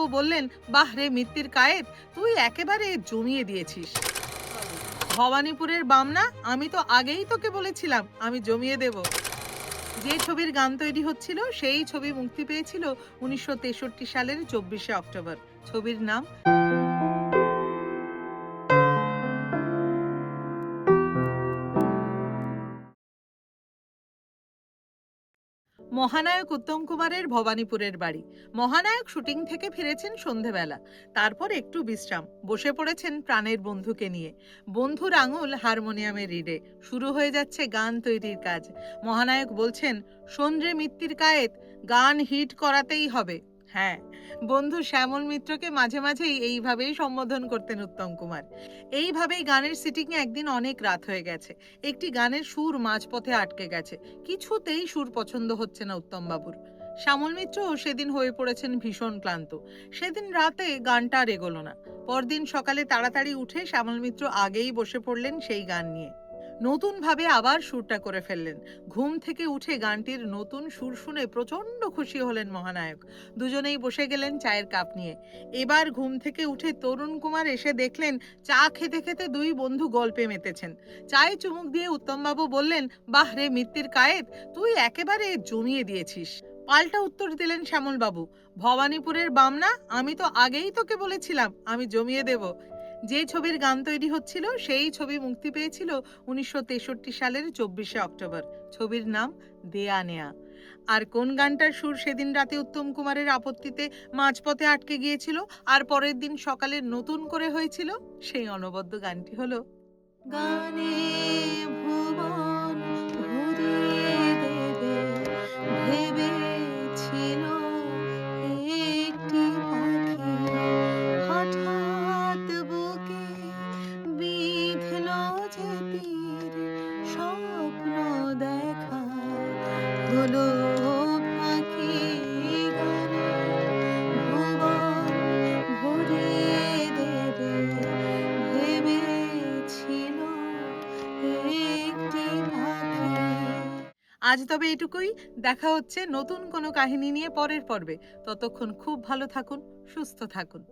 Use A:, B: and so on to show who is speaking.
A: বললেন, বাহ রে মিত্তির কায়েত, তুই একেবারে জমিয়ে দিয়েছিস। ভবানীপুরের বামনা, আমি তো আগেই তোকে বলেছিলাম আমি জমিয়ে দেব। যে ছবির গান তৈরি হচ্ছিল সেই ছবি মুক্তি পেয়েছিল 1963 সালের 24শে অক্টোবর। ছবির নাম মহানায়ক উত্তম কুমারের ভবানীপুরের বাড়ি। মহানায়ক শুটিং থেকে ফিরেছেন সন্ধেবেলা। তারপর একটু বিশ্রাম, বসে পড়েছেন প্রাণের বন্ধুকে নিয়ে। বন্ধুর আঙুল হারমোনিয়ামের রিডে, শুরু হয়ে যাচ্ছে গান তৈরির কাজ। মহানায়ক বলছেন, শোন রে মিত্তির কায়েত, গান হিট করাতেই হবে। হ্যাঁ, বন্ধু শ্যামল মিত্রকে মাঝে মাঝেই এইভাবেই সম্বোধন করতেন উত্তম কুমার। এইভাবেই গানের সিটিংয়ে একদিন অনেক রাত হয়ে গেছে। একটি গানের সুর মাঝপথে আটকে গেছে। কিছুতেই সুর পছন্দ হচ্ছে না উত্তম বাবুর। শ্যামল মিত্র সেদিন হয়ে পড়েছেন ভীষণ ক্লান্ত। সেদিন রাতে গানটা আর এগোলো না। পরদিন সকালে তাড়াতাড়ি উঠে শ্যামল মিত্র আগেই বসে পড়লেন সেই গান নিয়ে। নতুন ভাবে আবার সুরটা করে ফেললেন। ঘুম থেকে উঠে গানটির নতুন সুর শুনে প্রচন্ড খুশি হলেন মহানায়ক। দুজনেই বসে গেলেন চায়ের কাপ নিয়ে। এবার ঘুম থেকে উঠে তরুণ কুমার এসে দেখলেন চা খেতে খেতে দুই বন্ধু গল্পে মেতেছেন। চায়ে চুমুক দিয়ে উত্তমবাবু বললেন, বাহ রে মিত্তির কায়েত, তুই একেবারে জমিয়ে দিয়েছিস। পাল্টা উত্তর দিলেন শ্যামল বাবু, ভবানীপুরের বামনা, আমি তো আগেই তোকে বলেছিলাম আমি জমিয়ে দেব। যে ছবির গান তৈরি হচ্ছিল সেই ছবি মুক্তি পেয়েছিল 1963 সালের 24শে অক্টোবর। ছবির নাম দেয়া নেয়া। আর কোন গানটার সুর সেদিন রাতে উত্তম কুমারের আপত্তিতে মাঝপথে আটকে গিয়েছিল আর পরের দিন সকালে নতুন করে হয়েছিল, সেই অনবদ্য গানটি হলো, গানে ভুবন ভরিয়ে দেবে ভেবেছিল একটি পাখি, হঠাৎ বুকে বিঁধল যে তীর, স্বপ্ন দেখা হলো ফাঁকি, গানে ভুবন ভরিয়ে দেবে ভেবেছিল একটি পাখি। আজ তবে এটুকুই। দেখা হচ্ছে নতুন কোনো কাহিনী নিয়ে পরের পর্বে। ততক্ষণ খুব ভালো থাকুন, সুস্থ থাকুন।